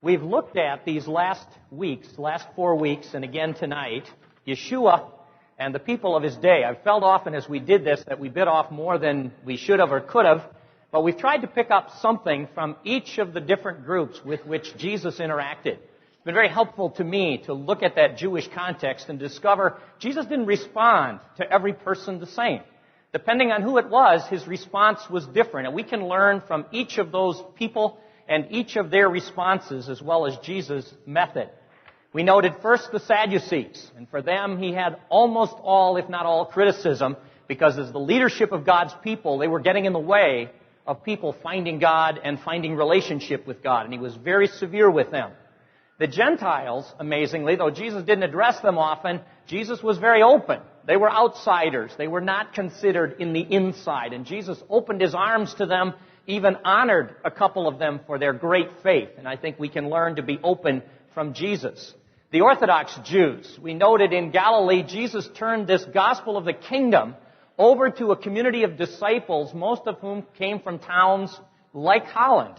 We've looked at these last 4 weeks, and again tonight, Yeshua and the people of his day. I've felt often as we did this that we bit off more than we should have or could have, but we've tried to pick up something from each of the different groups with which Jesus interacted. It's been very helpful to me to look at that Jewish context and discover Jesus didn't respond to every person the same. Depending on who it was, his response was different, and we can learn from each of those people and each of their responses as well as Jesus' method. We noted first the Sadducees, and for them he had almost all, if not all, criticism, because as the leadership of God's people, they were getting in the way of people finding God and finding relationship with God, and he was very severe with them. The Gentiles, amazingly, though Jesus didn't address them often, Jesus was very open. They were outsiders. They were not considered in the inside, and Jesus opened his arms to them, even honored a couple of them for their great faith. And I think we can learn to be open from Jesus. The Orthodox Jews, we noted in Galilee, Jesus turned this gospel of the kingdom over to a community of disciples, most of whom came from towns like Holland.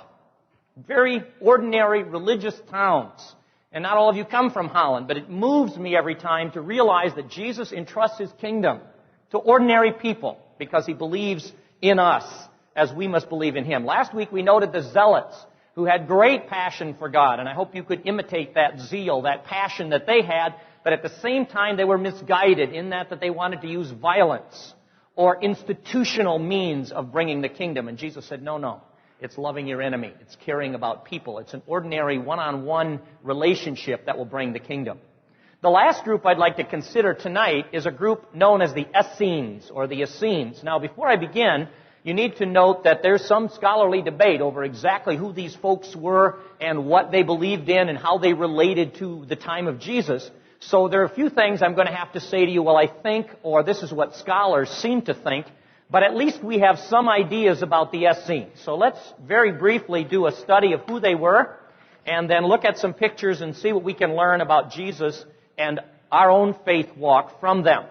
Very ordinary religious towns. And not all of you come from Holland, but it moves me every time to realize that Jesus entrusts his kingdom to ordinary people because he believes in us as we must believe in him. Last week we noted the Zealots who had great passion for God, and I hope you could imitate that zeal, that passion that they had, but at the same time they were misguided in that they wanted to use violence or institutional means of bringing the kingdom. And Jesus said, no, it's loving your enemy. It's caring about people. It's an ordinary one-on-one relationship that will bring the kingdom. The last group I'd like to consider tonight is a group known as the Essenes, or the Essenes. Now, before I begin, you need to note that there's some scholarly debate over exactly who these folks were and what they believed in and how they related to the time of Jesus. So there are a few things I'm going to have to say to you, well, I think, or this is what scholars seem to think, but at least we have some ideas about the Essenes. So let's very briefly do a study of who they were and then look at some pictures and see what we can learn about Jesus and our own faith walk from them.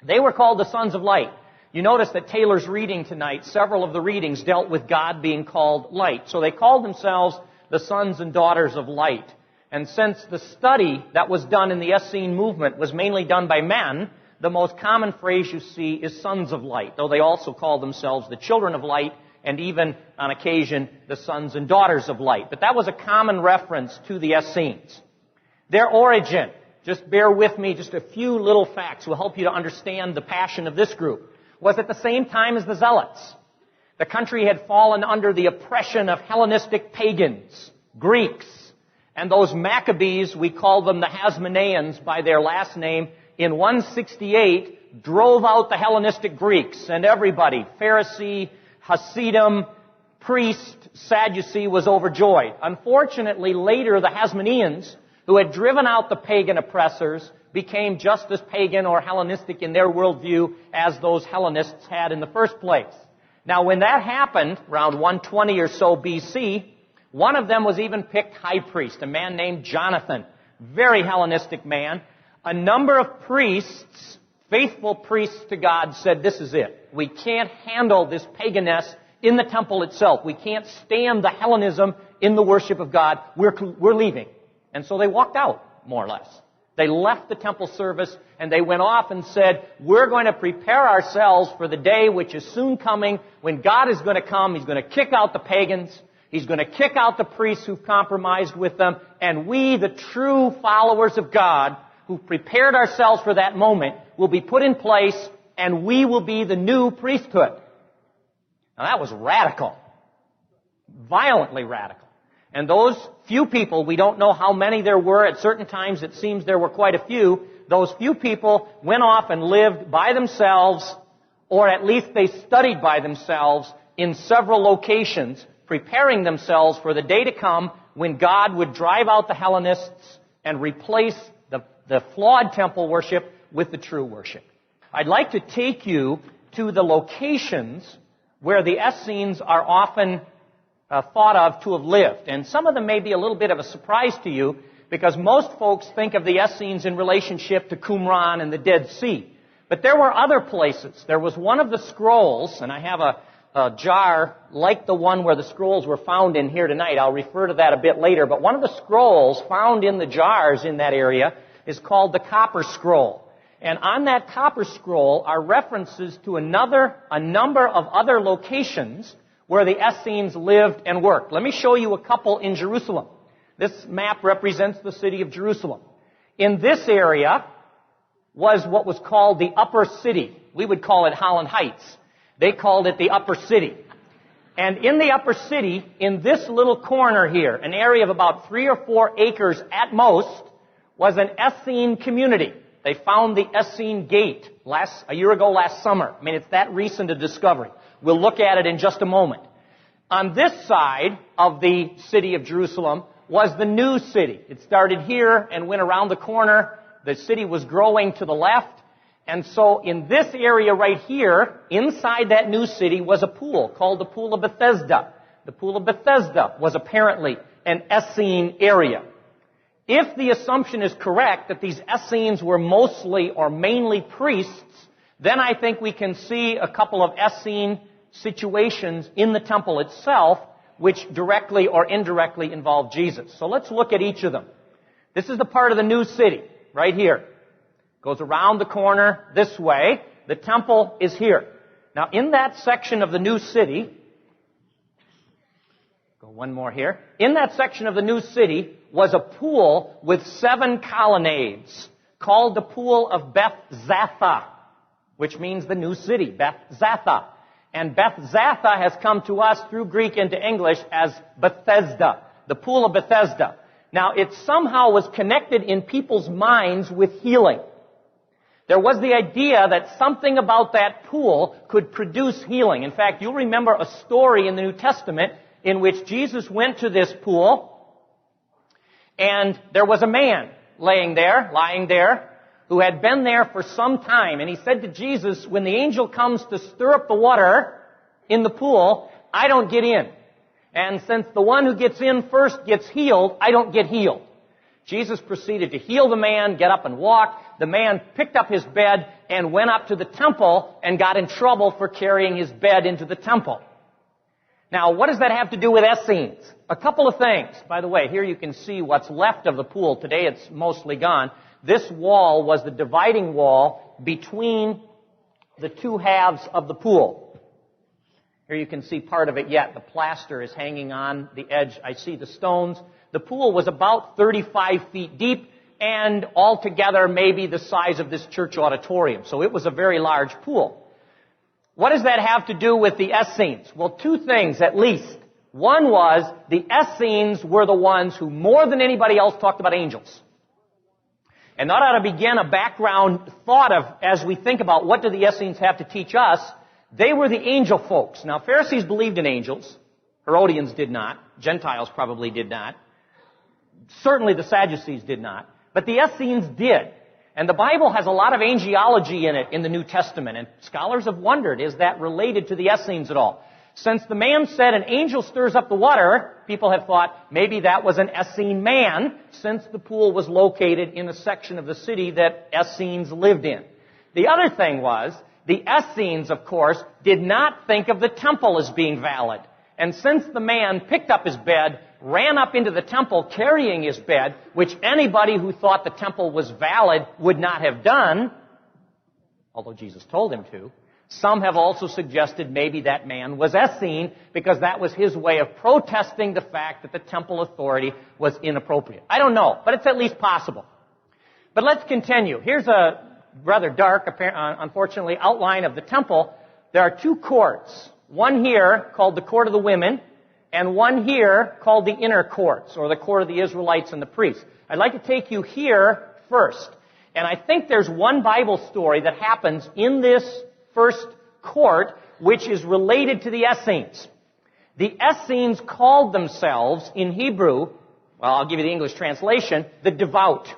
They were called the sons of light. You notice that Taylor's reading tonight, several of the readings dealt with God being called light. So they called themselves the sons and daughters of light. And since the study that was done in the Essene movement was mainly done by men, the most common phrase you see is sons of light, though they also call themselves the children of light and even, on occasion, the sons and daughters of light. But that was a common reference to the Essenes. Their origin, just bear with me, just a few little facts will help you to understand the passion of this group, was at the same time as the Zealots. The country had fallen under the oppression of Hellenistic pagans, Greeks, and those Maccabees, we call them the Hasmoneans by their last name, in 168 drove out the Hellenistic Greeks, and everybody, Pharisee, Hasidim, priest, Sadducee, was overjoyed. Unfortunately, later the Hasmoneans, who had driven out the pagan oppressors, became just as pagan or Hellenistic in their worldview as those Hellenists had in the first place. Now, when that happened, around 120 or so BC, one of them was even picked high priest, a man named Jonathan, very Hellenistic man. A number of priests, faithful priests to God, said, this is it. We can't handle this paganness in the temple itself. We can't stand the Hellenism in the worship of God. We're leaving. And so they walked out, more or less. They left the temple service and they went off and said, we're going to prepare ourselves for the day which is soon coming when God is going to come. He's going to kick out the pagans. He's going to kick out the priests who've compromised with them. And we, the true followers of God, who've prepared ourselves for that moment, will be put in place and we will be the new priesthood. Now that was radical. Violently radical. And those few people, we don't know how many there were. At certain times it seems there were quite a few. Those few people went off and lived by themselves, or at least they studied by themselves in several locations, preparing themselves for the day to come when God would drive out the Hellenists and replace the flawed temple worship with the true worship. I'd like to take you to the locations where the Essenes are often thought of to have lived. And some of them may be a little bit of a surprise to you because most folks think of the Essenes in relationship to Qumran and the Dead Sea. But there were other places. There was one of the scrolls, and I have a jar like the one where the scrolls were found in here tonight. I'll refer to that a bit later. But one of the scrolls found in the jars in that area is called the copper scroll. And on that copper scroll are references to a number of other locations where the Essenes lived and worked. Let me show you a couple in Jerusalem. This map represents the city of Jerusalem. In this area was what was called the Upper City. We would call it Holland Heights. They called it the Upper City. And in the Upper City, in this little corner here, an area of about 3 or 4 acres at most, was an Essene community. They found the Essene Gate a year ago last summer. I mean, it's that recent a discovery. We'll look at it in just a moment. On this side of the city of Jerusalem was the new city. It started here and went around the corner. The city was growing to the left. And so in this area right here, inside that new city, was a pool called the Pool of Bethesda. The Pool of Bethesda was apparently an Essene area. If the assumption is correct that these Essenes were mostly or mainly priests, then I think we can see a couple of Essene situations in the temple itself which directly or indirectly involve Jesus. So let's look at each of them. This is the part of the new city, right here. Goes around the corner this way. The temple is here. Now, in that section of the new city, go one more here. In that section of the new city was a pool with 7 colonnades called the Pool of Beth Zatha, which means the new city, Beth Zatha. And Beth Zatha has come to us through Greek into English as Bethesda, the Pool of Bethesda. Now, it somehow was connected in people's minds with healing. There was the idea that something about that pool could produce healing. In fact, you'll remember a story in the New Testament in which Jesus went to this pool, and there was a man lying there, who had been there for some time. And he said to Jesus, when the angel comes to stir up the water in the pool, I don't get in. And since the one who gets in first gets healed, I don't get healed. Jesus proceeded to heal the man, get up and walk. The man picked up his bed and went up to the temple and got in trouble for carrying his bed into the temple. Now, what does that have to do with Essenes? A couple of things. By the way, here you can see what's left of the pool. Today it's mostly gone. This wall was the dividing wall between the two halves of the pool. Here you can see part of it yet. The plaster is hanging on the edge. I see the stones. The pool was about 35 feet deep and altogether maybe the size of this church auditorium. So it was a very large pool. What does that have to do with the Essenes? Well, 2 things at least. One was the Essenes were the ones who more than anybody else talked about angels. And that ought to begin a background thought of, as we think about what do the Essenes have to teach us, they were the angel folks. Now, Pharisees believed in angels. Herodians did not. Gentiles probably did not. Certainly the Sadducees did not. But the Essenes did. And the Bible has a lot of angelology in it in the New Testament. And scholars have wondered, is that related to the Essenes at all? Since the man said an angel stirs up the water, people have thought maybe that was an Essene man, since the pool was located in a section of the city that Essenes lived in. The other thing was, the Essenes, of course, did not think of the temple as being valid. And since the man picked up his bed, ran up into the temple carrying his bed, which anybody who thought the temple was valid would not have done, although Jesus told him to, some have also suggested maybe that man was Essene because that was his way of protesting the fact that the temple authority was inappropriate. I don't know, but it's at least possible. But let's continue. Here's a rather dark, unfortunately, outline of the temple. There are 2 courts. One here called the Court of the Women, and one here called the Inner Courts, or the Court of the Israelites and the Priests. I'd like to take you here first. And I think there's one Bible story that happens in this first court, which is related to the Essenes. The Essenes called themselves, in Hebrew, well, I'll give you the English translation, the devout.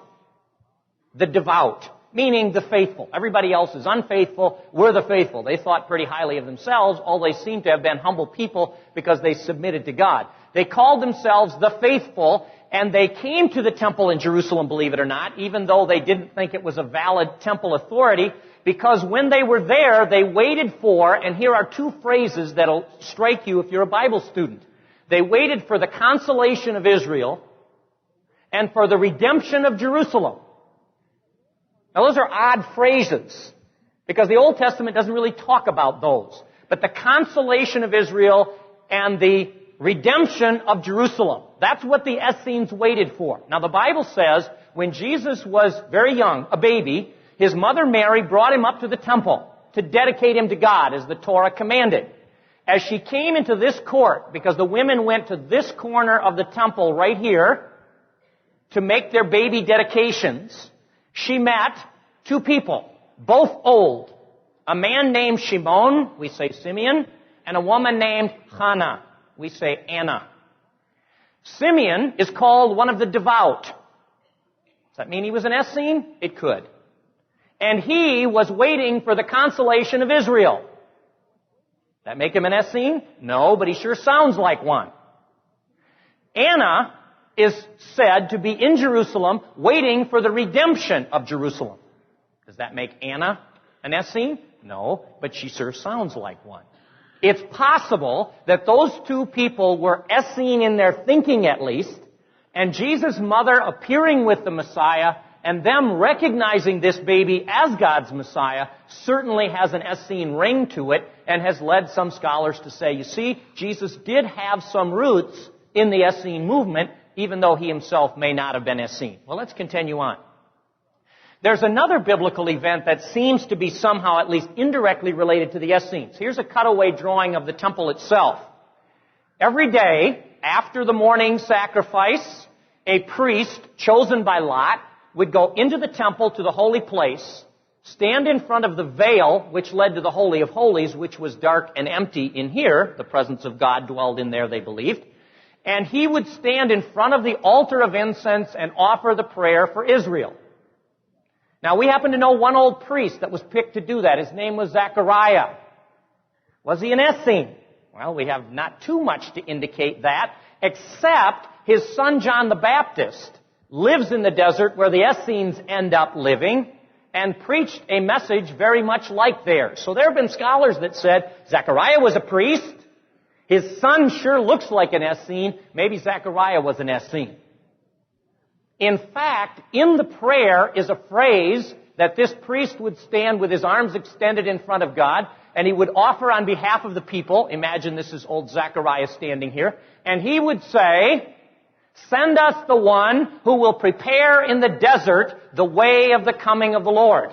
The devout, meaning the faithful. Everybody else is unfaithful. We're the faithful. They thought pretty highly of themselves, although they seem to have been humble people because they submitted to God. They called themselves the faithful, and they came to the temple in Jerusalem, believe it or not, even though they didn't think it was a valid temple authority, because when they were there, they waited for, and here are two phrases that'll strike you if you're a Bible student. They waited for the consolation of Israel and for the redemption of Jerusalem. Now those are odd phrases, because the Old Testament doesn't really talk about those. But the consolation of Israel and the redemption of Jerusalem. That's what the Essenes waited for. Now the Bible says when Jesus was very young, a baby, his mother Mary brought him up to the temple to dedicate him to God as the Torah commanded. As she came into this court, because the women went to this corner of the temple right here to make their baby dedications, she met two people, both old. A man named Shimon, we say Simeon, and a woman named Hannah, we say Anna. Simeon is called one of the devout. Does that mean he was an Essene? It could. And he was waiting for the consolation of Israel. That make him an Essene? No, but he sure sounds like one. Anna is said to be in Jerusalem waiting for the redemption of Jerusalem. Does that make Anna an Essene? No, but she sure sounds like one. It's possible that those two people were Essene in their thinking at least, and Jesus' mother appearing with the Messiah and them recognizing this baby as God's Messiah certainly has an Essene ring to it and has led some scholars to say, you see, Jesus did have some roots in the Essene movement, even though he himself may not have been Essene. Well, let's continue on. There's another biblical event that seems to be somehow at least indirectly related to the Essenes. Here's a cutaway drawing of the temple itself. Every day, after the morning sacrifice, a priest chosen by lot would go into the temple to the holy place, stand in front of the veil which led to the Holy of Holies, which was dark and empty in here. The presence of God dwelled in there, they believed. And he would stand in front of the altar of incense and offer the prayer for Israel. Now, we happen to know one old priest that was picked to do that. His name was Zechariah. Was he an Essene? Well, we have not too much to indicate that, except his son John the Baptist lives in the desert where the Essenes end up living and preached a message very much like theirs. So there have been scholars that said Zechariah was a priest. His son sure looks like an Essene. Maybe Zechariah was an Essene. In fact, in the prayer is a phrase that this priest would stand with his arms extended in front of God, and he would offer on behalf of the people. Imagine this is old Zechariah standing here. And he would say, send us the one who will prepare in the desert the way of the coming of the Lord.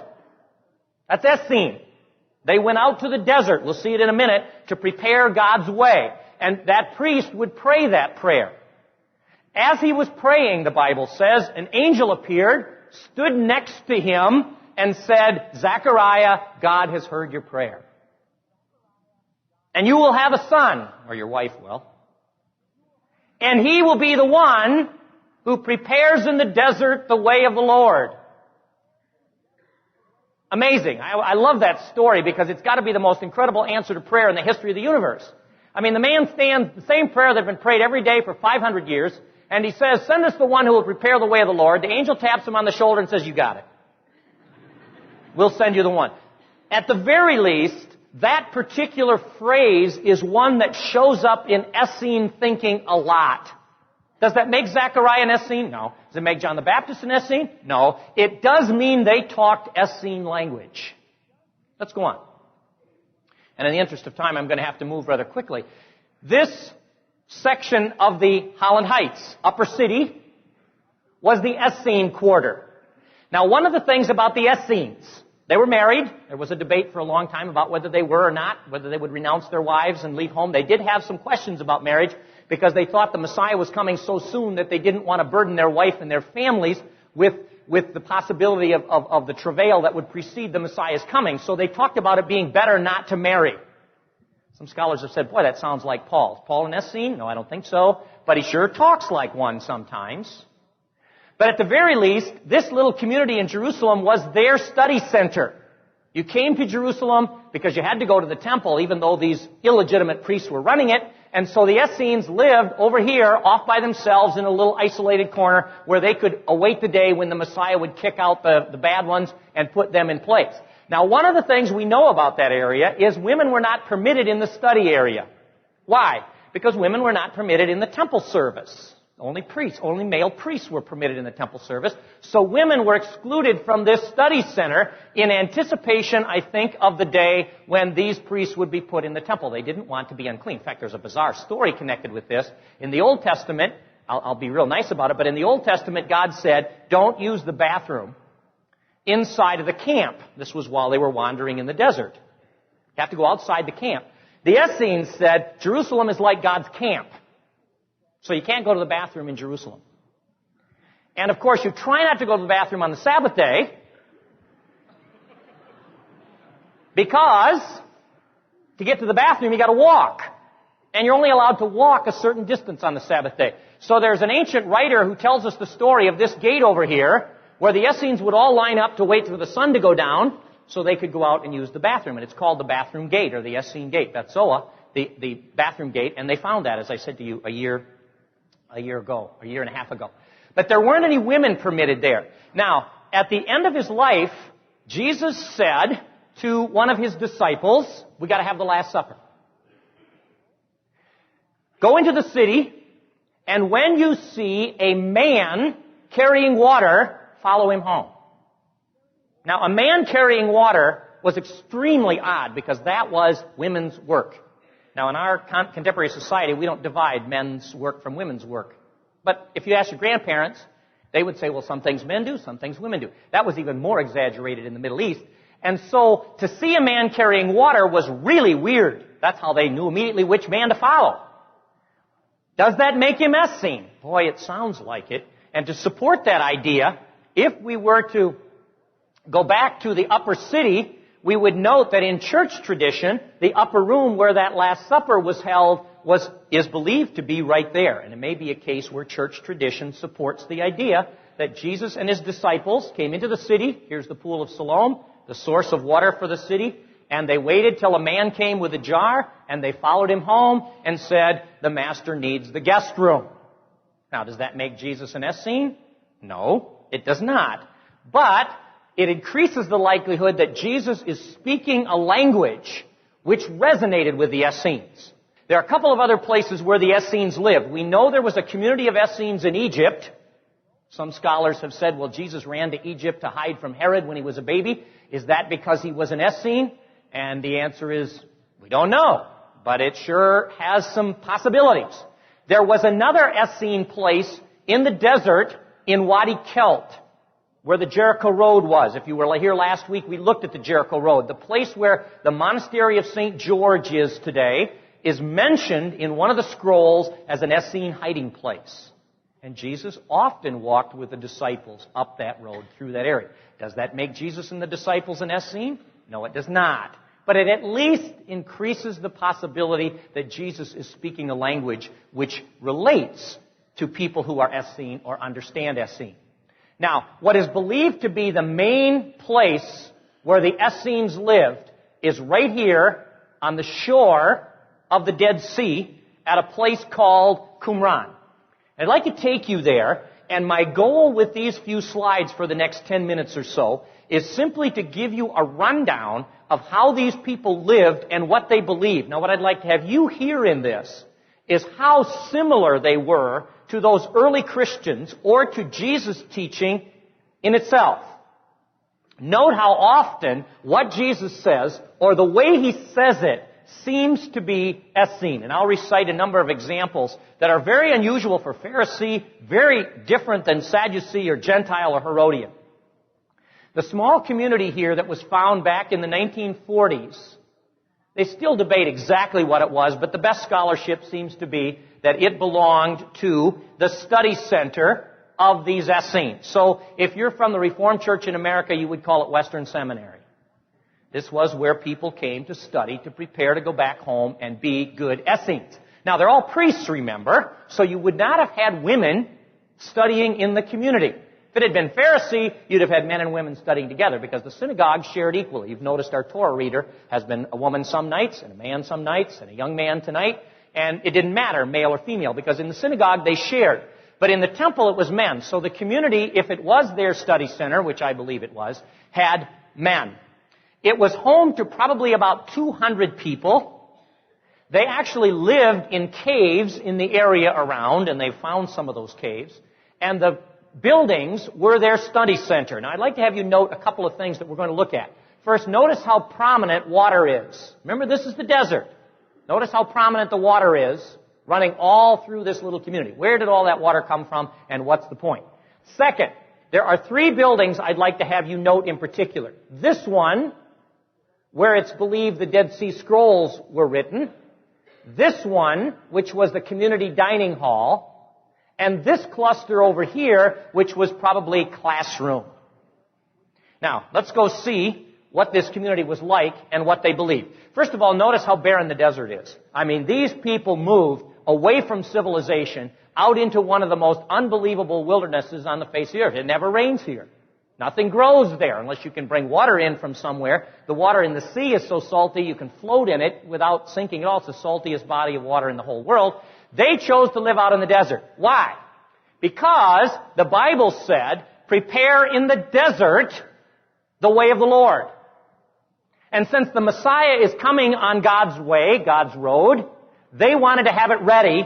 That's Essene. They went out to the desert, we'll see it in a minute, to prepare God's way. And that priest would pray that prayer. As he was praying, the Bible says, an angel appeared, stood next to him, and said, Zechariah, God has heard your prayer. And you will have a son, or your wife will. And he will be the one who prepares in the desert the way of the Lord. Amazing. I love that story because it's got to be the most incredible answer to prayer in the history of the universe. I mean, the man stands the same prayer that had been prayed every day for 500 years, and he says, send us the one who will prepare the way of the Lord. The angel taps him on the shoulder and says, you got it. We'll send you the one. At the very least, that particular phrase is one that shows up in Essene thinking a lot. Does that make Zechariah an Essene? No. Does it make John the Baptist an Essene? No. It does mean they talked Essene language. Let's go on. And in the interest of time, I'm going to have to move rather quickly. This section of the Holland Heights, Upper City, was the Essene quarter. Now, one of the things about the Essenes, they were married. There was a debate for a long time about whether they were or not, whether they would renounce their wives and leave home. They did have some questions about marriage because they thought the Messiah was coming so soon that they didn't want to burden their wife and their families with the possibility of the travail that would precede the Messiah's coming. So they talked about it being better not to marry. Some scholars have said, boy, that sounds like Paul. Is Paul an Essene? No, I don't think so. But he sure talks like one sometimes. But at the very least, this little community in Jerusalem was their study center. You came to Jerusalem because you had to go to the temple, even though these illegitimate priests were running it. And so the Essenes lived over here, off by themselves in a little isolated corner where they could await the day when the Messiah would kick out the bad ones and put them in place. Now, one of the things we know about that area is women were not permitted in the study area. Why? Because women were not permitted in the temple service. Only male priests were permitted in the temple service. So women were excluded from this study center in anticipation, I think, of the day when these priests would be put in the temple. They didn't want to be unclean. In fact, there's a bizarre story connected with this. In the Old Testament, I'll be real nice about it, but in the Old Testament, God said, don't use the bathroom inside of the camp. This was while they were wandering in the desert. You have to go outside the camp. The Essenes said, Jerusalem is like God's camp. So you can't go to the bathroom in Jerusalem. And of course, you try not to go to the bathroom on the Sabbath day, because to get to the bathroom, you got to walk. And you're only allowed to walk a certain distance on the Sabbath day. So there's an ancient writer who tells us the story of this gate over here, where the Essenes would all line up to wait for the sun to go down so they could go out and use the bathroom. And it's called the bathroom gate, or the Essene gate, Betzoa, the bathroom gate. And they found that, as I said to you, a year and a half ago. But there weren't any women permitted there. Now, at the end of his life, Jesus said to one of his disciples, we got to have the Last Supper. Go into the city, and when you see a man carrying water, follow him home. Now, a man carrying water was extremely odd, because that was women's work. Now, in our contemporary society, we don't divide men's work from women's work. But if you ask your grandparents, they would say, well, some things men do, some things women do. That was even more exaggerated in the Middle East. And so, to see a man carrying water was really weird. That's how they knew immediately which man to follow. Does that make him Essene? Boy, it sounds like it. And to support that idea, if we were to go back to the upper city, we would note that in church tradition, the upper room where that Last Supper was held is believed to be right there. And it may be a case where church tradition supports the idea that Jesus and his disciples came into the city. Here's the pool of Siloam, the source of water for the city. And they waited till a man came with a jar, and they followed him home and said, the master needs the guest room. Now, does that make Jesus an Essene? No, it does not. But it increases the likelihood that Jesus is speaking a language which resonated with the Essenes. There are a couple of other places where the Essenes lived. We know there was a community of Essenes in Egypt. Some scholars have said, well, Jesus ran to Egypt to hide from Herod when he was a baby. Is that because he was an Essene? And the answer is, we don't know. But it sure has some possibilities. There was another Essene place in the desert in Wadi Kelt, where the Jericho Road was. If you were here last week, we looked at the Jericho Road. The place where the monastery of St. George is today is mentioned in one of the scrolls as an Essene hiding place. And Jesus often walked with the disciples up that road through that area. Does that make Jesus and the disciples an Essene? No, it does not. But it at least increases the possibility that Jesus is speaking a language which relates to people who are Essene or understand Essene. Now, what is believed to be the main place where the Essenes lived is right here on the shore of the Dead Sea at a place called Qumran. I'd like to take you there, and my goal with these few slides for the next 10 minutes or so is simply to give you a rundown of how these people lived and what they believed. Now, what I'd like to have you hear in this is how similar they were to those early Christians or to Jesus' teaching in itself. Note how often what Jesus says, or the way he says it, seems to be Essene. And I'll recite a number of examples that are very unusual for Pharisee, very different than Sadducee or Gentile or Herodian. The small community here that was found back in the 1940s, they still debate exactly what it was, but the best scholarship seems to be that it belonged to the study center of these Essenes. So if you're from the Reformed Church in America, you would call it Western Seminary. This was where people came to study, to prepare to go back home and be good Essenes. Now, they're all priests, remember, so you would not have had women studying in the community. If it had been Pharisee, you'd have had men and women studying together, because the synagogue shared equally. You've noticed our Torah reader has been a woman some nights, and a man some nights, and a young man tonight. And it didn't matter, male or female, because in the synagogue they shared. But in the temple it was men. So the community, if it was their study center, which I believe it was, had men. It was home to probably about 200 people. They actually lived in caves in the area around, and they found some of those caves. And the buildings were their study center. Now, I'd like to have you note a couple of things that we're going to look at. First, notice how prominent water is. Remember, this is the desert. Notice how prominent the water is, running all through this little community. Where did all that water come from, and what's the point? Second, there are 3 buildings I'd like to have you note in particular. This one, where it's believed the Dead Sea Scrolls were written. This one, which was the community dining hall. And this cluster over here, which was probably classroom. Now, let's go see what this community was like and what they believed. First of all, notice how barren the desert is. I mean, these people moved away from civilization out into one of the most unbelievable wildernesses on the face of the earth. It never rains here. Nothing grows there unless you can bring water in from somewhere. The water in the sea is so salty you can float in it without sinking at all. It's the saltiest body of water in the whole world. They chose to live out in the desert. Why? Because the Bible said, prepare in the desert the way of the Lord. And since the Messiah is coming on God's way, God's road, they wanted to have it ready,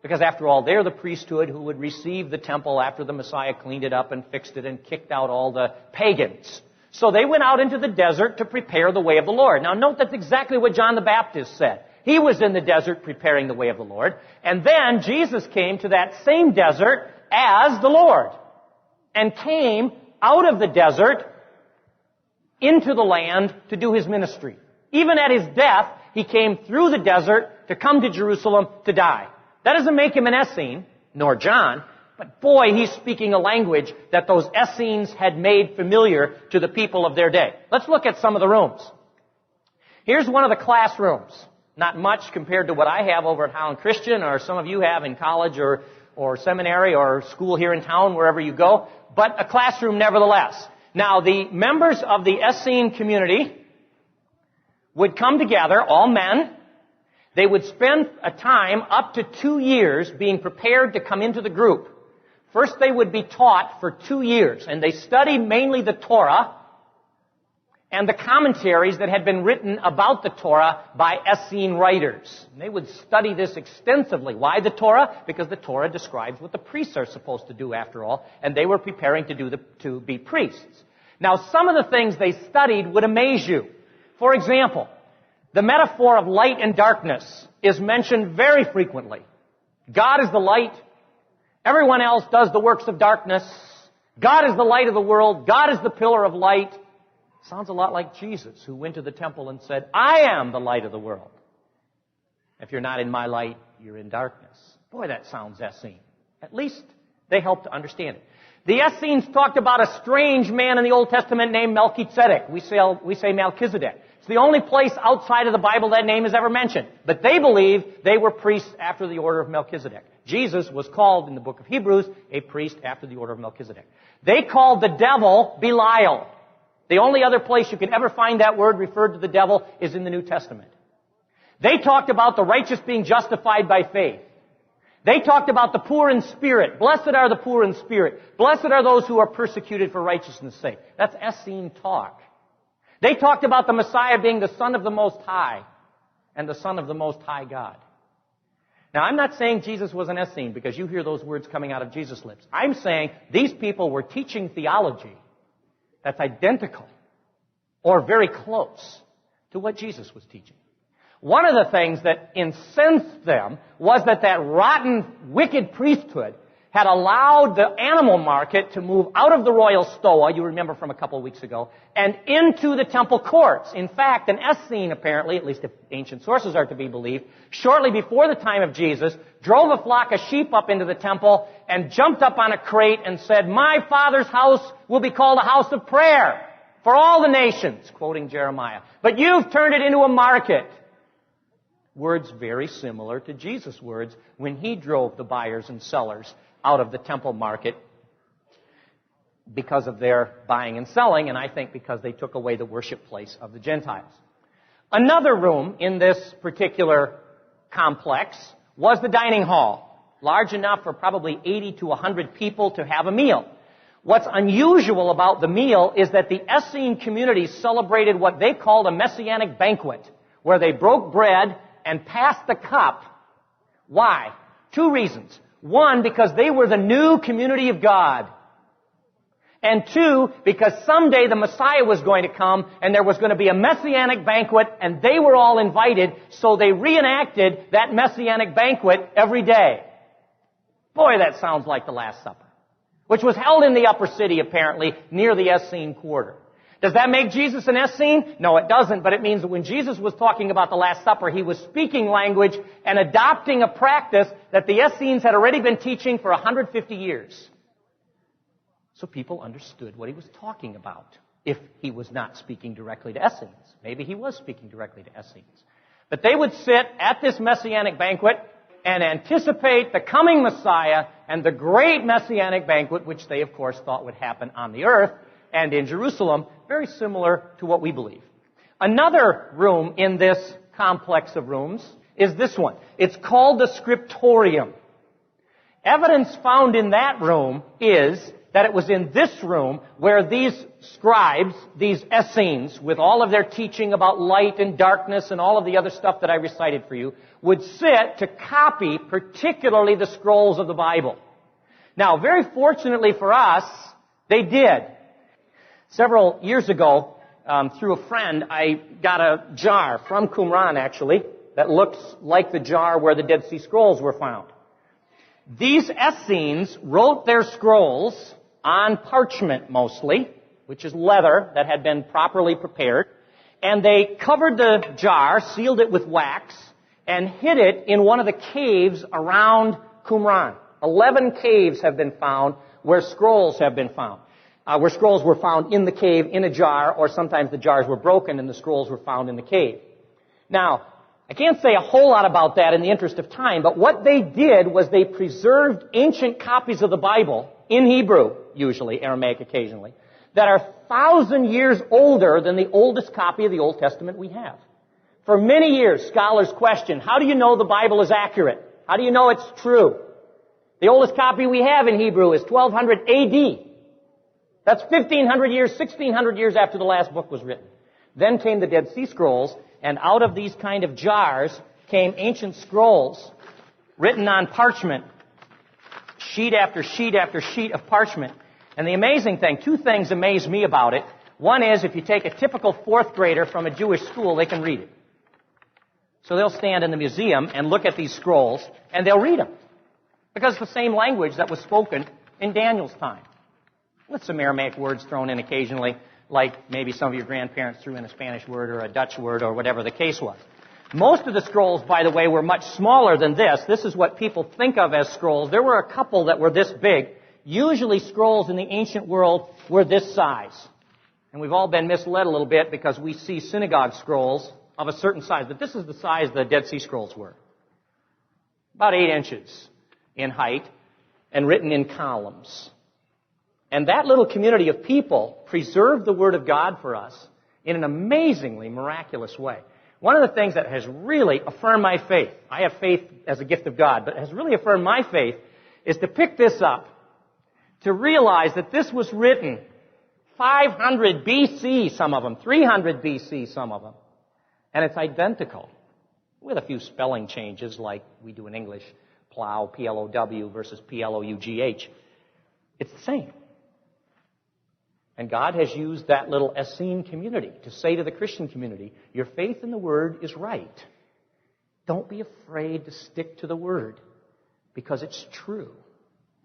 because after all, they're the priesthood who would receive the temple after the Messiah cleaned it up and fixed it and kicked out all the pagans. So they went out into the desert to prepare the way of the Lord. Now note that's exactly what John the Baptist said. He was in the desert preparing the way of the Lord. And then Jesus came to that same desert as the Lord. And came out of the desert into the land to do His ministry. Even at His death, He came through the desert to come to Jerusalem to die. That doesn't make Him an Essene, nor John, but boy, he's speaking a language that those Essenes had made familiar to the people of their day. Let's look at some of the rooms. Here's one of the classrooms. Not much compared to what I have over at Holland Christian, or some of you have in college or seminary or school here in town, wherever you go, but a classroom nevertheless. Now, the members of the Essene community would come together, all men. They would spend a time up to 2 years being prepared to come into the group. First, they would be taught for 2 years, and they studied mainly the Torah and the commentaries that had been written about the Torah by Essene writers. And they would study this extensively. Why the Torah? Because the Torah describes what the priests are supposed to do, after all, and they were preparing to be priests. Now, some of the things they studied would amaze you. For example, the metaphor of light and darkness is mentioned very frequently. God is the light. Everyone else does the works of darkness. God is the light of the world. God is the pillar of light. Sounds a lot like Jesus, who went to the temple and said, I am the light of the world. If you're not in my light, you're in darkness. Boy, that sounds Essene. At least they help to understand it. The Essenes talked about a strange man in the Old Testament named Melchizedek. We say Melchizedek. It's the only place outside of the Bible that name is ever mentioned. But they believe they were priests after the order of Melchizedek. Jesus was called in the book of Hebrews a priest after the order of Melchizedek. They called the devil Belial. The only other place you can ever find that word referred to the devil is in the New Testament. They talked about the righteous being justified by faith. They talked about the poor in spirit. Blessed are the poor in spirit. Blessed are those who are persecuted for righteousness' sake. That's Essene talk. They talked about the Messiah being the Son of the Most High and the Son of the Most High God. Now, I'm not saying Jesus was an Essene because you hear those words coming out of Jesus' lips. I'm saying these people were teaching theology that's identical or very close to what Jesus was teaching. One of the things that incensed them was that rotten, wicked priesthood had allowed the animal market to move out of the royal stoa, you remember from a couple of weeks ago, and into the temple courts. In fact, an Essene apparently, at least if ancient sources are to be believed, shortly before the time of Jesus, drove a flock of sheep up into the temple and jumped up on a crate and said, my Father's house will be called a house of prayer for all the nations, quoting Jeremiah. But you've turned it into a market. Words very similar to Jesus' words when he drove the buyers and sellers out of the temple market because of their buying and selling, and I think because they took away the worship place of the Gentiles. Another room in this particular complex was the dining hall, large enough for probably 80 to 100 people to have a meal. What's unusual about the meal is that the Essene community celebrated what they called a messianic banquet, where they broke bread and passed the cup. Why? Two reasons. One, because they were the new community of God. And two, because someday the Messiah was going to come and there was going to be a messianic banquet and they were all invited, so they reenacted that messianic banquet every day. Boy, that sounds like the Last Supper, which was held in the upper city, apparently, near the Essene quarter. Does that make Jesus an Essene? No, it doesn't, but it means that when Jesus was talking about the Last Supper, he was speaking language and adopting a practice that the Essenes had already been teaching for 150 years. So people understood what he was talking about, if he was not speaking directly to Essenes. Maybe he was speaking directly to Essenes. But they would sit at this messianic banquet and anticipate the coming Messiah and the great messianic banquet, which they, of course, thought would happen on the earth and in Jerusalem, very similar to what we believe. Another room in this complex of rooms is this one. It's called the scriptorium. Evidence found in that room is that it was in this room where these scribes, these Essenes, with all of their teaching about light and darkness and all of the other stuff that I recited for you, would sit to copy particularly the scrolls of the Bible. Now, very fortunately for us, they did. Several years ago, through a friend, I got a jar from Qumran, actually, that looks like the jar where the Dead Sea Scrolls were found. These Essenes wrote their scrolls on parchment mostly, which is leather that had been properly prepared, and they covered the jar, sealed it with wax, and hid it in one of the caves around Qumran. 11 caves have been found where scrolls have been found. Where scrolls were found in the cave, in a jar, or sometimes the jars were broken and the scrolls were found in the cave. Now, I can't say a whole lot about that in the interest of time, but what they did was they preserved ancient copies of the Bible, in Hebrew, usually, Aramaic occasionally, that are 1,000 years older than the oldest copy of the Old Testament we have. For many years, scholars questioned, how do you know the Bible is accurate? How do you know it's true? The oldest copy we have in Hebrew is 1200 AD. That's 1,500 years, 1,600 years after the last book was written. Then came the Dead Sea Scrolls, and out of these kind of jars came ancient scrolls written on parchment, sheet after sheet after sheet of parchment. And the amazing thing, two things amaze me about it. One is, if you take a typical fourth grader from a Jewish school, they can read it. So they'll stand in the museum and look at these scrolls, and they'll read them. Because it's the same language that was spoken in Daniel's time. With some Aramaic words thrown in occasionally, like maybe some of your grandparents threw in a Spanish word or a Dutch word or whatever the case was. Most of the scrolls, by the way, were much smaller than this. This is what people think of as scrolls. There were a couple that were this big. Usually scrolls in the ancient world were this size. And we've all been misled a little bit because we see synagogue scrolls of a certain size. But this is the size the Dead Sea Scrolls were. About 8 inches in height and written in columns. And that little community of people preserved the Word of God for us in an amazingly miraculous way. One of the things that has really affirmed my faith, I have faith as a gift of God, but has really affirmed my faith, is to pick this up, to realize that this was written 500 BC, some of them, 300 BC, some of them. And it's identical, with a few spelling changes like we do in English, plow, P-L-O-W versus P-L-O-U-G-H. It's the same. And God has used that little Essene community to say to the Christian community, your faith in the Word is right. Don't be afraid to stick to the Word, because it's true.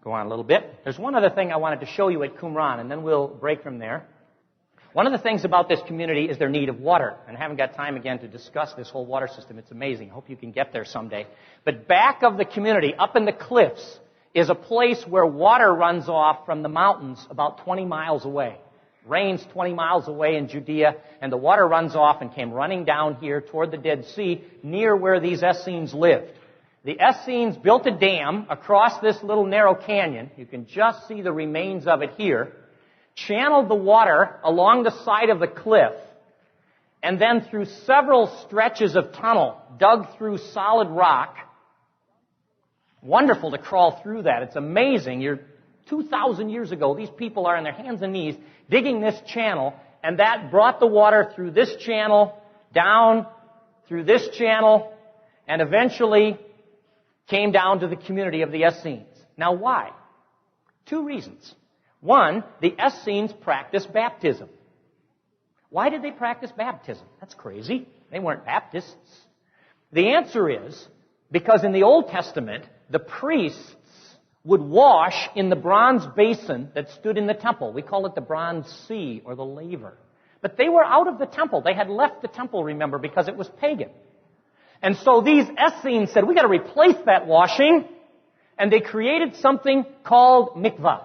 Go on a little bit. There's one other thing I wanted to show you at Qumran, and then we'll break from there. One of the things about this community is their need of water. And I haven't got time again to discuss this whole water system. It's amazing. I hope you can get there someday. But back of the community, up in the cliffs, is a place where water runs off from the mountains about 20 miles away. Rains 20 miles away in Judea, and the water runs off and came running down here toward the Dead Sea, near where these Essenes lived. The Essenes built a dam across this little narrow canyon. You can just see the remains of it here. Channeled the water along the side of the cliff, and then through several stretches of tunnel, dug through solid rock. Wonderful to crawl through that. It's amazing. You're 2,000 years ago, these people are on their hands and knees digging this channel, and that brought the water through this channel, down through this channel, and eventually came down to the community of the Essenes. Now why? Two reasons. One, the Essenes practiced baptism. Why did they practice baptism? That's crazy. They weren't Baptists. The answer is because in the Old Testament, the priests would wash in the bronze basin that stood in the temple. We call it the bronze sea or the laver. But they were out of the temple. They had left the temple, remember, because it was pagan. And so these Essenes said, we got to replace that washing. And they created something called mikvah.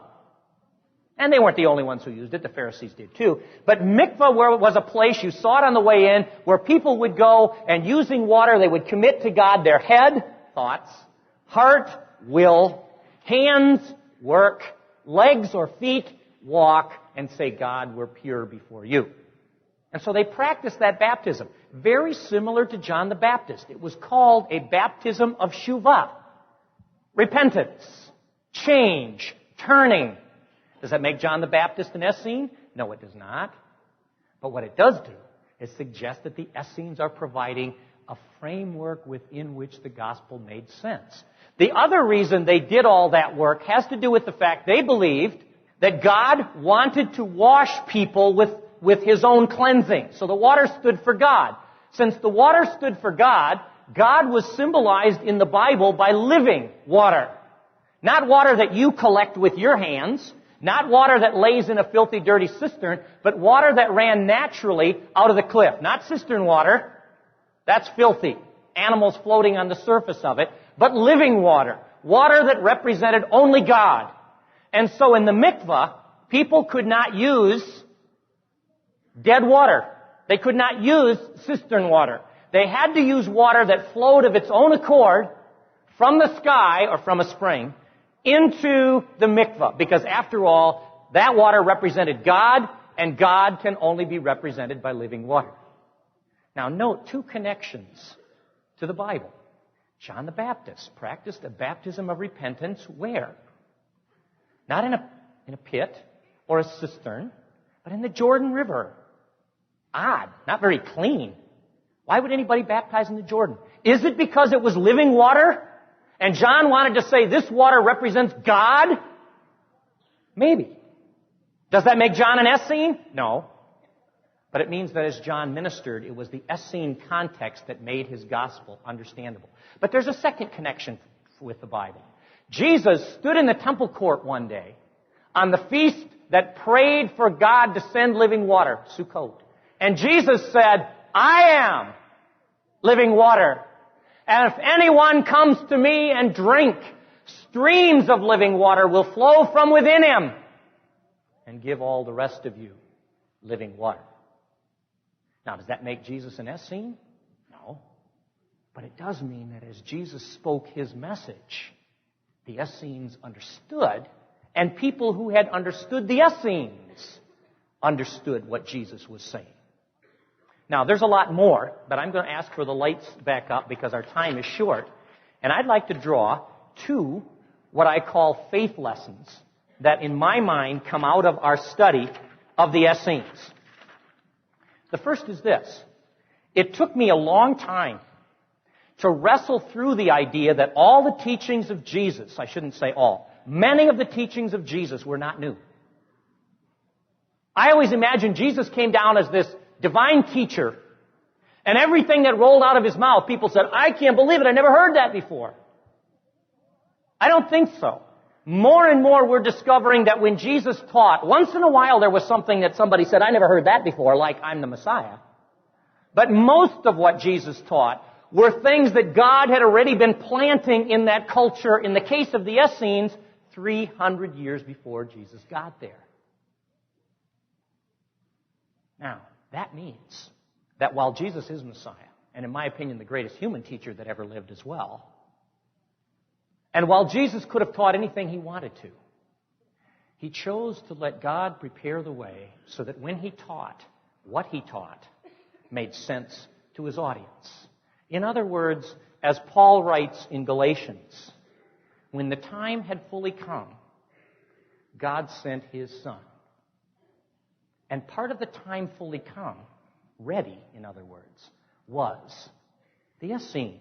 And they weren't the only ones who used it. The Pharisees did too. But mikvah was a place, you saw it on the way in, where people would go and using water, they would commit to God their head, thoughts, heart, will, hands, work, legs or feet, walk, and say, God, we're pure before you. And so they practiced that baptism. Very similar to John the Baptist. It was called a baptism of shuvah. Repentance, change, turning. Does that make John the Baptist an Essene? No, it does not. But what it does do is suggest that the Essenes are providing a framework within which the gospel made sense. The other reason they did all that work has to do with the fact they believed that God wanted to wash people with His own cleansing. So the water stood for God. Since the water stood for God, God was symbolized in the Bible by living water. Not water that you collect with your hands, not water that lays in a filthy, dirty cistern, but water that ran naturally out of the cliff. Not cistern water. That's filthy. Animals floating on the surface of it. But living water. Water that represented only God. And so in the mikvah, people could not use dead water. They could not use cistern water. They had to use water that flowed of its own accord from the sky or from a spring into the mikvah. Because after all, that water represented God, and God can only be represented by living water. Now note two connections to the Bible. John the Baptist practiced a baptism of repentance where? Not in a pit or a cistern, but in the Jordan River. Odd, not very clean. Why would anybody baptize in the Jordan? Is it because it was living water? And John wanted to say this water represents God? Maybe. Does that make John an Essene? No. But it means that as John ministered, it was the Essene context that made his gospel understandable. But there's a second connection with the Bible. Jesus stood in the temple court one day on the feast that prayed for God to send living water, Sukkot. And Jesus said, I am living water. And if anyone comes to me and drink, streams of living water will flow from within him and give all the rest of you living water. Now, does that make Jesus an Essene? No. But it does mean that as Jesus spoke His message, the Essenes understood, and people who had understood the Essenes understood what Jesus was saying. Now, there's a lot more, but I'm going to ask for the lights back up because our time is short. And I'd like to draw two what I call faith lessons that, in my mind, come out of our study of the Essenes. The first is this. It took me a long time to wrestle through the idea that all the teachings of Jesus, I shouldn't say all, many of the teachings of Jesus were not new. I always imagined Jesus came down as this divine teacher, and everything that rolled out of His mouth, people said, I can't believe it, I never heard that before. I don't think so. More and more we're discovering that when Jesus taught, once in a while there was something that somebody said, I never heard that before, like I'm the Messiah. But most of what Jesus taught were things that God had already been planting in that culture, in the case of the Essenes, 300 years before Jesus got there. Now, that means that while Jesus is Messiah, and in my opinion the greatest human teacher that ever lived as well, and while Jesus could have taught anything He wanted to, He chose to let God prepare the way so that when He taught, what He taught made sense to His audience. In other words, as Paul writes in Galatians, when the time had fully come, God sent His Son. And part of the time fully come, ready, in other words, was the Essenes.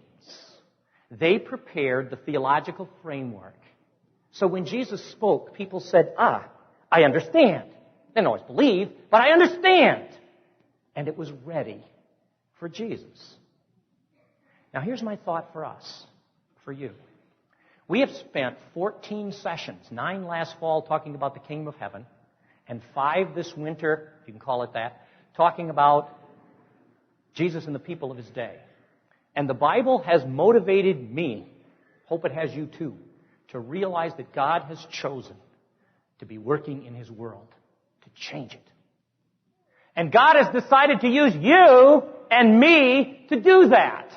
They prepared the theological framework. So when Jesus spoke, people said, I understand. They didn't always believe, but I understand. And it was ready for Jesus. Now here's my thought for us, for you. We have spent 14 sessions, 9 last fall talking about the kingdom of heaven, and 5 this winter, if you can call it that, talking about Jesus and the people of His day. And the Bible has motivated me, hope it has you too, to realize that God has chosen to be working in His world, to change it. And God has decided to use you and me to do that.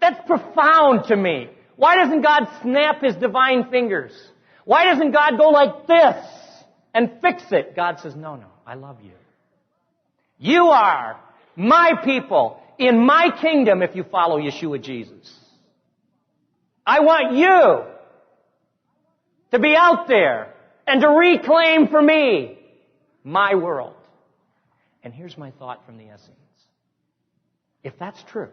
That's profound to me. Why doesn't God snap His divine fingers? Why doesn't God go like this and fix it? God says, no, I love you. You are my people in my kingdom if you follow Yeshua Jesus. I want you to be out there and to reclaim for me my world. And here's my thought from the Essenes. If that's true,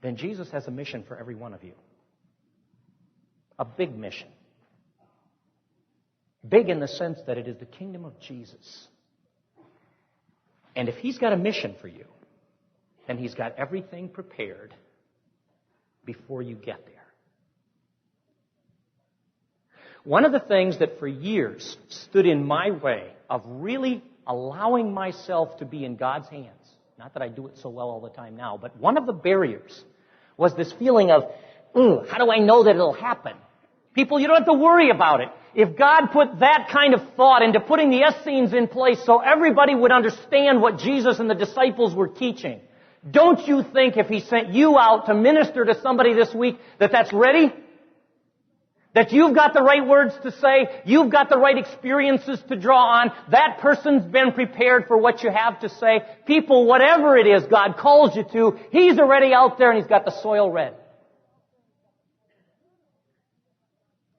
then Jesus has a mission for every one of you. A big mission. Big in the sense that it is the kingdom of Jesus. And if He's got a mission for you, then He's got everything prepared before you get there. One of the things that for years stood in my way of really allowing myself to be in God's hands, not that I do it so well all the time now, but one of the barriers was this feeling of, how do I know that it'll happen? People, you don't have to worry about it. If God put that kind of thought into putting the Essenes in place so everybody would understand what Jesus and the disciples were teaching, don't you think if He sent you out to minister to somebody this week that that's ready? That you've got the right words to say, you've got the right experiences to draw on, that person's been prepared for what you have to say. People, whatever it is God calls you to, He's already out there and He's got the soil ready.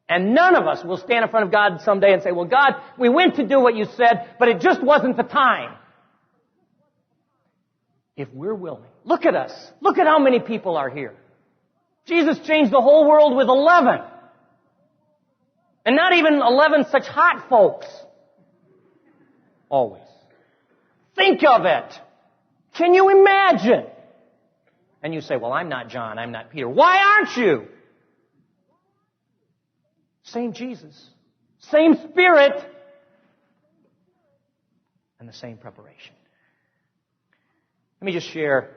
And none of us will stand in front of God someday and say, well, God, we went to do what you said, but it just wasn't the time. If we're willing. Look at us. Look at how many people are here. Jesus changed the whole world with 11. And not even 11 such hot folks. Always. Think of it. Can you imagine? And you say, well, I'm not John, I'm not Peter. Why aren't you? Same Jesus. Same Spirit. And the same preparation. Let me just share.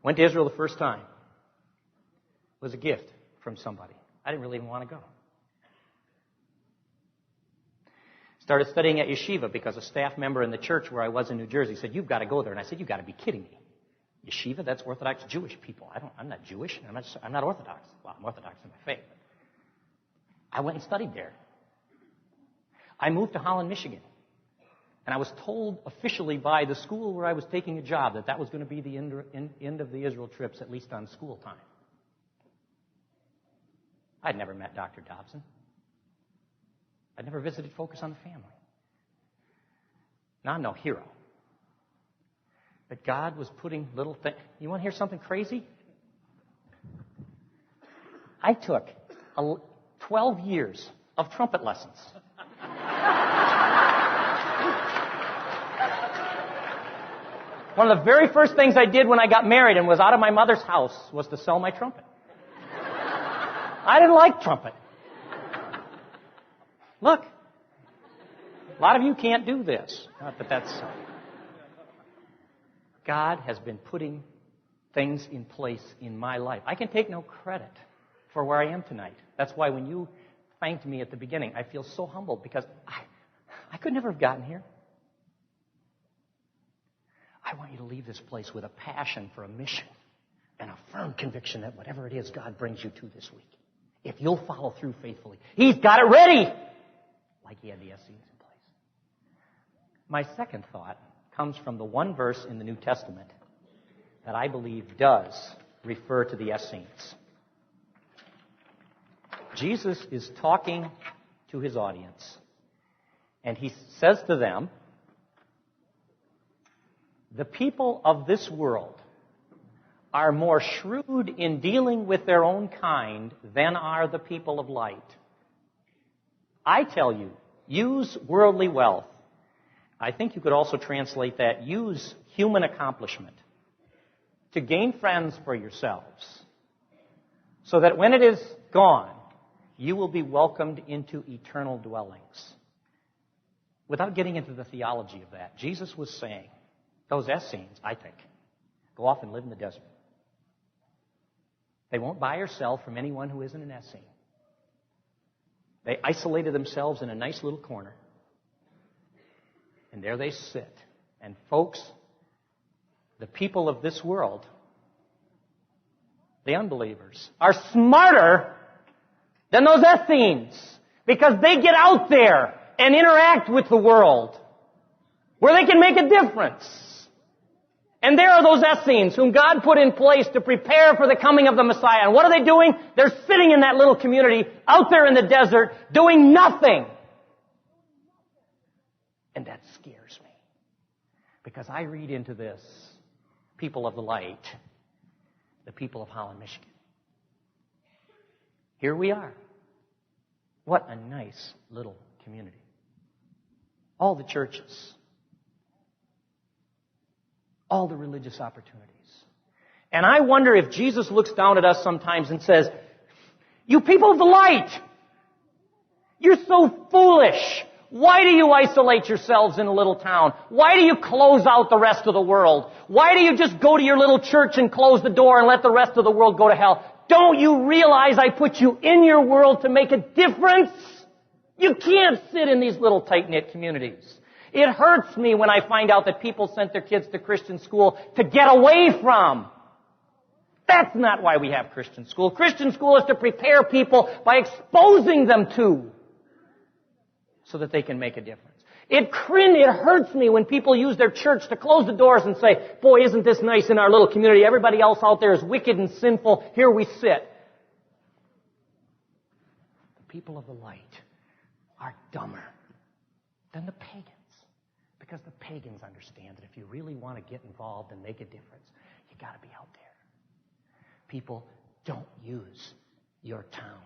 Went to Israel the first time. It was a gift from somebody. I didn't really even want to go. Started studying at yeshiva because a staff member in the church where I was in New Jersey said, you've got to go there. And I said, you've got to be kidding me. Yeshiva, that's Orthodox Jewish people. I'm not Jewish. I'm not Orthodox. Well, I'm Orthodox in my faith. I went and studied there. I moved to Holland, Michigan. And I was told officially by the school where I was taking a job that was going to be the end of the Israel trips, at least on school time. I'd never met Dr. Dobson. I'd never visited Focus on the Family. Now I'm no hero. But God was putting little things. You want to hear something crazy? I took 12 years of trumpet lessons. One of the very first things I did when I got married and was out of my mother's house was to sell my trumpet. I didn't like trumpet. Look, a lot of you can't do this. Not that that's... God has been putting things in place in my life. I can take no credit for where I am tonight. That's why when you thanked me at the beginning, I feel so humbled because I could never have gotten here. I want you to leave this place with a passion for a mission and a firm conviction that whatever it is God brings you to this week, if you'll follow through faithfully, He's got it ready, like He had the Essenes in place. My second thought comes from the one verse in the New Testament that I believe does refer to the Essenes. Jesus is talking to his audience, and he says to them, the people of this world are more shrewd in dealing with their own kind than are the people of light. I tell you, use worldly wealth. I think you could also translate that, use human accomplishment to gain friends for yourselves, so that when it is gone, you will be welcomed into eternal dwellings. Without getting into the theology of that, Jesus was saying, those Essenes, I think, go off and live in the desert. They won't buy or sell from anyone who isn't an Essene. They isolated themselves in a nice little corner. And there they sit. And folks, the people of this world, the unbelievers, are smarter than those Essenes, because they get out there and interact with the world where they can make a difference. And there are those Essenes whom God put in place to prepare for the coming of the Messiah. And what are they doing? They're sitting in that little community out there in the desert doing nothing. And that scares me, because I read into this people of the light, the people of Holland, Michigan. Here we are. What a nice little community. All the churches. All the religious opportunities. And I wonder if Jesus looks down at us sometimes and says, you people of the light, you're so foolish. Why do you isolate yourselves in a little town? Why do you close out the rest of the world? Why do you just go to your little church and close the door and let the rest of the world go to hell? Don't you realize I put you in your world to make a difference? You can't sit in these little tight-knit communities. It hurts me when I find out that people sent their kids to Christian school to get away from. That's not why we have Christian school. Christian school is to prepare people by exposing them to, so that they can make a difference. It hurts me when people use their church to close the doors and say, boy, isn't this nice in our little community? Everybody else out there is wicked and sinful. Here we sit. The people of the light are dumber than the pagans, because the pagans understand that if you really want to get involved and make a difference, you got to be out there. People, don't use your town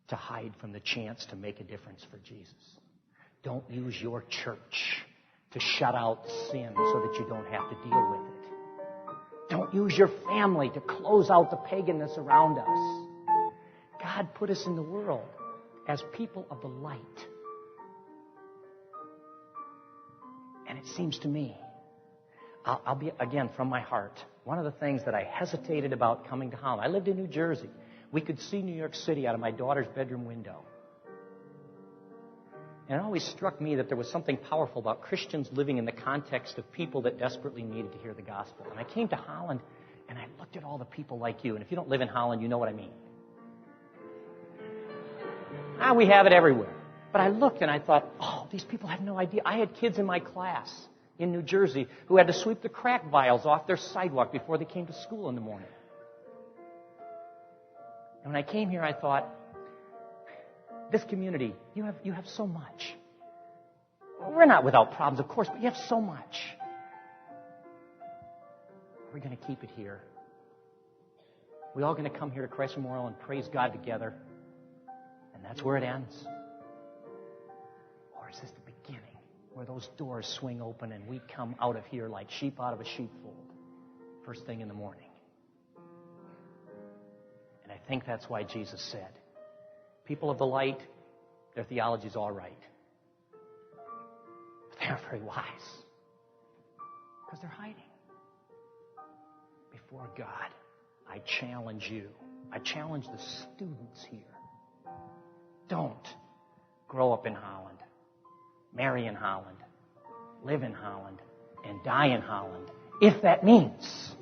to hide from the chance to make a difference for Jesus. Don't use your church to shut out sin so that you don't have to deal with it. Don't use your family to close out the paganness around us. God put us in the world as people of the light. And it seems to me, I'll be, again, from my heart, one of the things that I hesitated about coming to Holland. I lived in New Jersey. We could see New York City out of my daughter's bedroom window. And it always struck me that there was something powerful about Christians living in the context of people that desperately needed to hear the gospel. And I came to Holland, and I looked at all the people like you. And if you don't live in Holland, you know what I mean. We have it everywhere. But I looked and I thought, oh, these people have no idea. I had kids in my class in New Jersey who had to sweep the crack vials off their sidewalk before they came to school in the morning. And when I came here, I thought, this community, you have so much. We're not without problems, of course, but you have so much. We're going to keep it here. We're all going to come here to Christ Memorial and praise God together. And that's where it ends. Or is this the beginning, where those doors swing open and we come out of here like sheep out of a sheepfold, first thing in the morning? And I think that's why Jesus said, people of the light, their theology's all right. But they aren't very wise. Because they're hiding. Before God, I challenge you. I challenge the students here. Don't grow up in Holland, marry in Holland, live in Holland, and die in Holland, if that means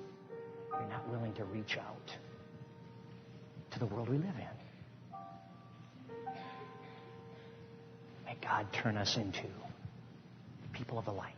you're not willing to reach out to the world we live in. May God turn us into people of the light.